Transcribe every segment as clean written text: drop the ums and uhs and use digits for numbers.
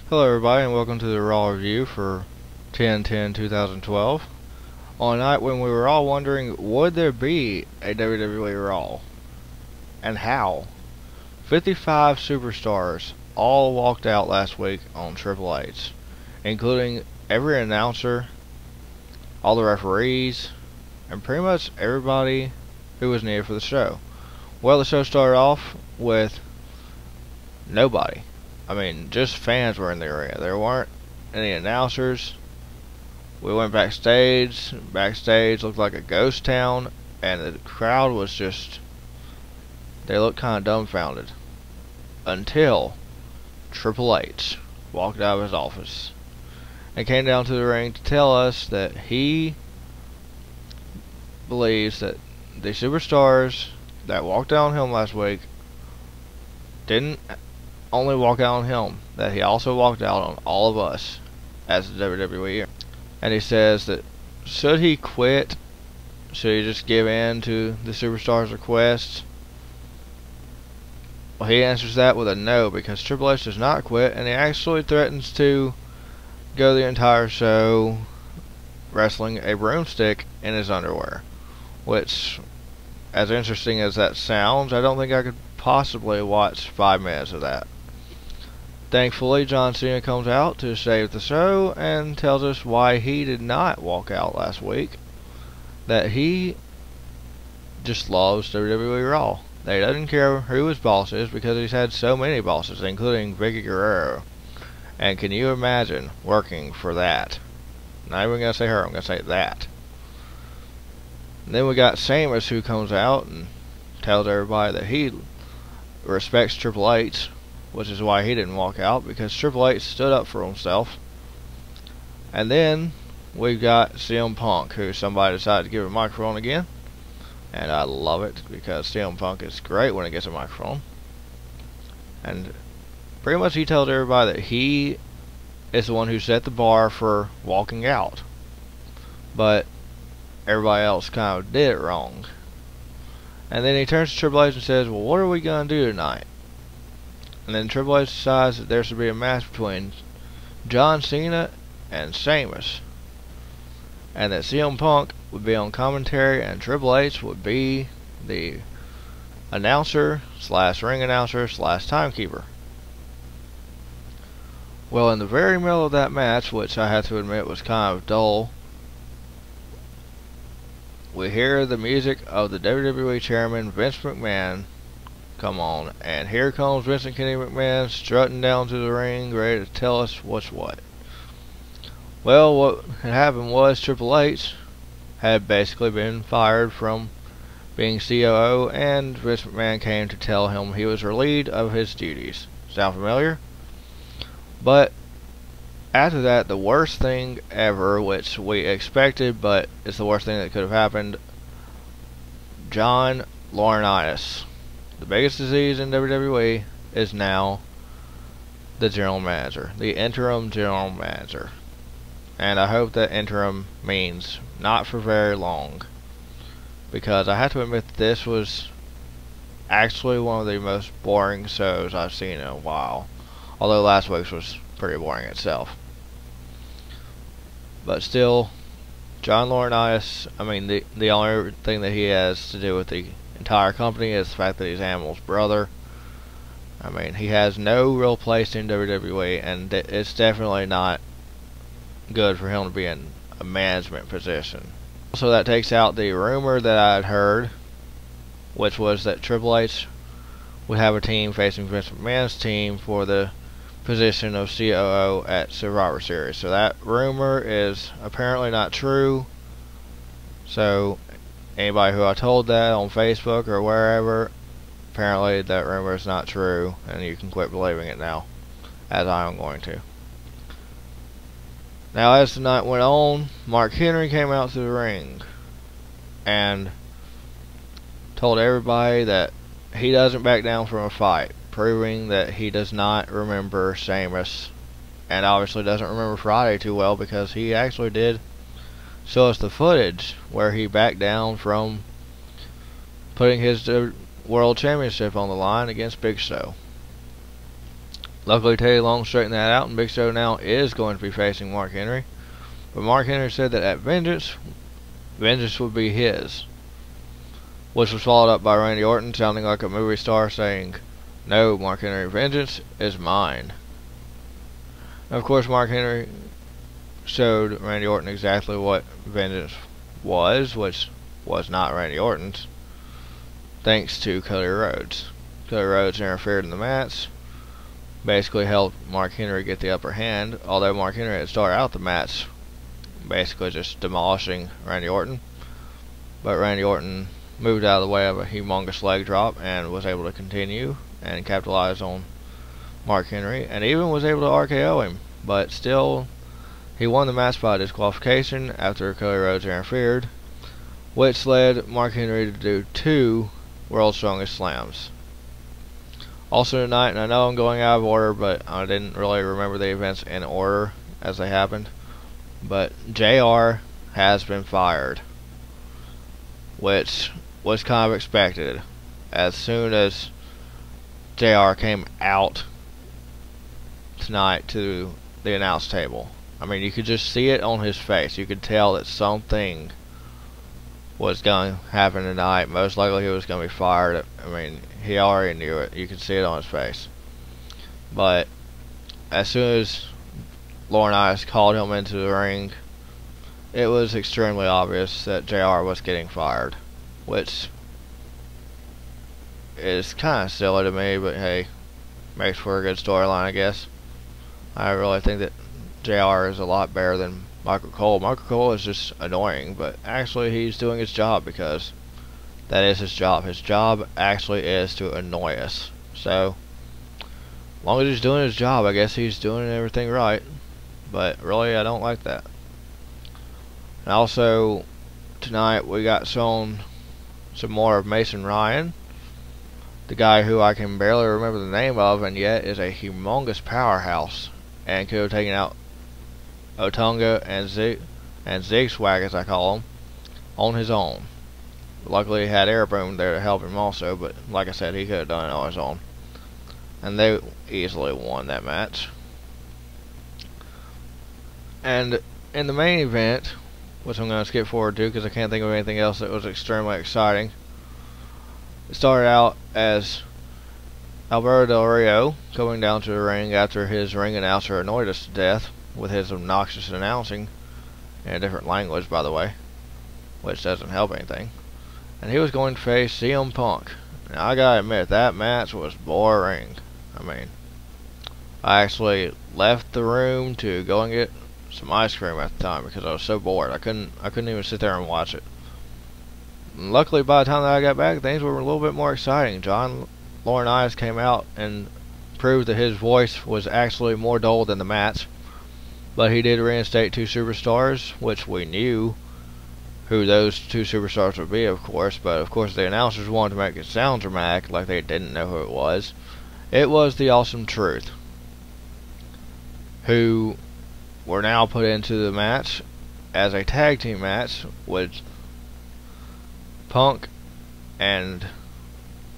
Hello everybody and welcome to the Raw review for 10/10/2012. On a night when we were all wondering, would there be a WWE Raw? And how? 55 superstars all walked out last week on Triple H, including every announcer, all the referees, and pretty much everybody who was needed for the show. Well, the show started off with nobody. I mean, just fans were in the area. There weren't any announcers. We went backstage. Backstage looked like a ghost town, and the crowd was just, they looked kind of dumbfounded. Until Triple H walked out of his office and came down to the ring to tell us that he believes that the superstars that walked out on him last week didn't only walk out on him, that he also walked out on all of us as the WWE. And he says that should he quit, should he just give in to the superstars' requests? Well, he answers that with a no, because Triple H does not quit, and he actually threatens to go the entire show wrestling a broomstick in his underwear. Which, as interesting as that sounds, I don't think I could possibly watch 5 minutes of that. Thankfully, John Cena comes out to save the show and tells us why he did not walk out last week. That he just loves WWE Raw. That he doesn't care who his boss is because he's had so many bosses, including Vicky Guerrero. And can you imagine working for that? Not even going to say her, I'm going to say that. And then we got Sheamus, who comes out and tells everybody that he respects Triple H, which is why he didn't walk out, because Triple H stood up for himself. And then we've got CM Punk, who somebody decided to give a microphone again, and I love it because CM Punk is great when he gets a microphone. And pretty much he tells everybody that he is the one who set the bar for walking out, but everybody else kind of did it wrong. And then he turns to Triple H and says, well, what are we going to do tonight? And then Triple H decides that there should be a match between John Cena and Sheamus, and that CM Punk would be on commentary and Triple H would be the announcer slash ring announcer slash timekeeper. Well, in the very middle of that match, which I have to admit was kind of dull, we hear the music of the WWE chairman Vince McMahon come on, and here comes Vincent Kenny McMahon strutting down to the ring, ready to tell us what's what. Well, what had happened was Triple H had basically been fired from being COO, and Vince McMahon came to tell him he was relieved of his duties. Sound familiar? But after that, the worst thing ever, which we expected, but it's the worst thing that could have happened, John Laurinaitis, the biggest disease in WWE, is now the general manager, the interim general manager. And I hope that interim means not for very long, because I have to admit that this was actually one of the most boring shows I've seen in a while, although last week's was pretty boring itself. But still, John Laurinaitis, I mean, the only thing that he has to do with the entire company is the fact that he's Animal's brother. I mean, he has no real place in WWE, and it's definitely not good for him to be in a management position. So that takes out the rumor that I had heard, which was that Triple H would have a team facing Vince McMahon's team for the position of COO at Survivor Series. So that rumor is apparently not true. So anybody who I told that on Facebook or wherever, apparently that rumor is not true, and you can quit believing it now, as I am going to. Now, as the night went on, Mark Henry came out to the ring and told everybody that he doesn't back down from a fight, proving that he does not remember Sheamus, and obviously doesn't remember Friday too well, because he actually did show us the footage where he backed down from putting his World Championship on the line against Big Show. Luckily, Teddy Long straightened that out, and Big Show now is going to be facing Mark Henry. But Mark Henry said that at Vengeance would be his, which was followed up by Randy Orton sounding like a movie star saying, "No, Mark Henry, vengeance is mine." And of course, Mark Henry showed Randy Orton exactly what vengeance was, which was not Randy Orton's, thanks to Cody Rhodes. Cody Rhodes interfered in the match, basically helped Mark Henry get the upper hand, although Mark Henry had started out the match basically just demolishing Randy Orton. But Randy Orton moved out of the way of a humongous leg drop and was able to continue and capitalize on Mark Henry, and even was able to RKO him. But still, he won the match by disqualification after Cody Rhodes interfered, which led Mark Henry to do 2 World's Strongest Slams. Also tonight, and I know I'm going out of order, but I didn't really remember the events in order as they happened, but JR has been fired, which was kind of expected. As soon as JR came out tonight to the announce table, I mean, you could just see it on his face. You could tell that something was going to happen tonight. Most likely he was going to be fired. I mean, he already knew it. You could see it on his face. But as soon as Lauren Ice called him into the ring, it was extremely obvious that JR was getting fired, which is kind of silly to me, but hey, makes for a good storyline, I guess. I really think that JR is a lot better than Michael Cole. Michael Cole is just annoying, but actually he's doing his job, because that is his job. His job actually is to annoy us. So, as long as he's doing his job, I guess he's doing everything right. But really, I don't like that. And also, tonight we got shown some more of Mason Ryan, the guy who I can barely remember the name of, and yet is a humongous powerhouse, and could have taken out Otunga and Zigzwag, as I call him, on his own. Luckily, he had Airboom there to help him also, but like I said, he could have done it on his own. And they easily won that match. And in the main event, which I'm going to skip forward to because I can't think of anything else that was extremely exciting, it started out as Alberto Del Rio coming down to the ring after his ring announcer annoyed us to death with his obnoxious announcing, in a different language, by the way, which doesn't help anything. And he was going to face CM Punk. Now, I gotta admit, that match was boring. I mean, I actually left the room to go and get some ice cream at the time because I was so bored. I couldn't even sit there and watch it. And luckily, by the time that I got back, things were a little bit more exciting. John Laurinaitis came out and proved that his voice was actually more dull than the match. But he did reinstate 2 superstars, which we knew who those 2 superstars would be, of course. But of course, the announcers wanted to make it sound dramatic, like they didn't know who it was. It was the Awesome Truth, who were now put into the match as a tag team match with Punk and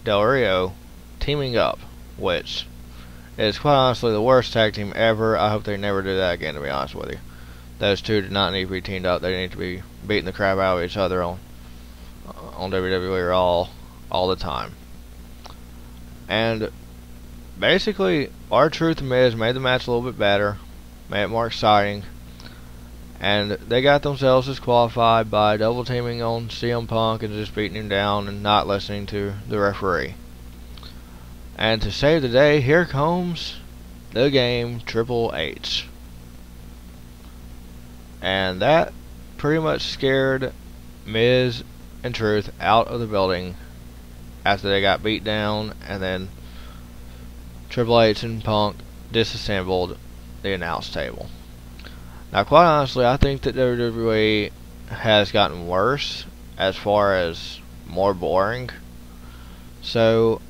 Del Rio teaming up, which is quite honestly the worst tag team ever. I hope they never do that again, to be honest with you. Those 2 did not need to be teamed up. They need to be beating the crap out of each other on WWE Raw all the time. And basically, R-Truth and Miz made the match a little bit better, made it more exciting, and they got themselves disqualified by double teaming on CM Punk and just beating him down and not listening to the referee. And to save the day, here comes the game Triple H. And that pretty much scared Miz and Truth out of the building after they got beat down, and then Triple H and Punk disassembled the announce table. Now, quite honestly, I think that WWE has gotten worse as far as more boring. So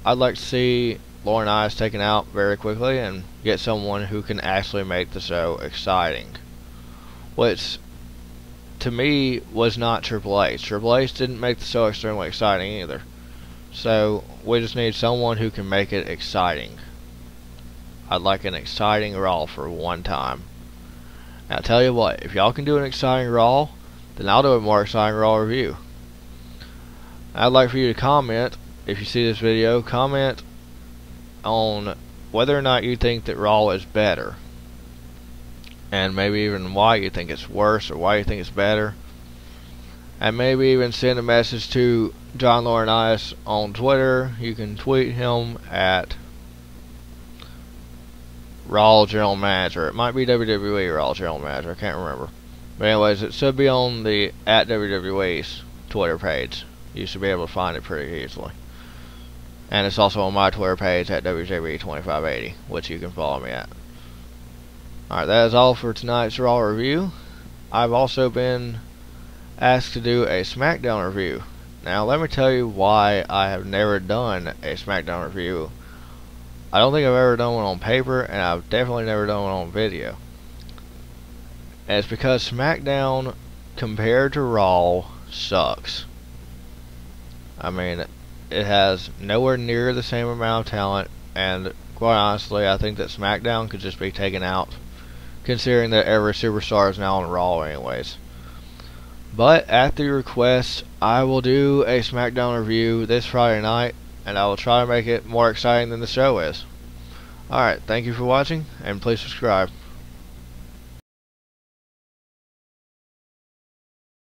I'd like to see Laurinaitis taken out very quickly and get someone who can actually make the show exciting, which to me was not Triple H. Triple H didn't make the show extremely exciting either. So we just need someone who can make it exciting. I'd like an exciting Raw for one time. Now, I'll tell you what, if y'all can do an exciting Raw, then I'll do a more exciting Raw review. I'd like for you to comment, if you see this video, comment on whether or not you think that Raw is better. And maybe even why you think it's worse or why you think it's better. And maybe even send a message to John Laurinaitis on Twitter. You can tweet him at Raw General Manager. It might be WWE Raw General Manager, I can't remember. But anyways, it should be on the at WWE's Twitter page. You should be able to find it pretty easily. And it's also on my Twitter page at WJB2580, which you can follow me at. Alright, that is all for tonight's Raw review. I've also been asked to do a SmackDown review. Now, let me tell you why I have never done a SmackDown review. I don't think I've ever done one on paper, and I've definitely never done one on video. And it's because SmackDown, compared to Raw, sucks. I mean, it has nowhere near the same amount of talent, and quite honestly, I think that SmackDown could just be taken out, considering that every superstar is now on Raw anyways. But at the request, I will do a SmackDown review this Friday night, and I will try to make it more exciting than the show is. Alright, thank you for watching, and please subscribe.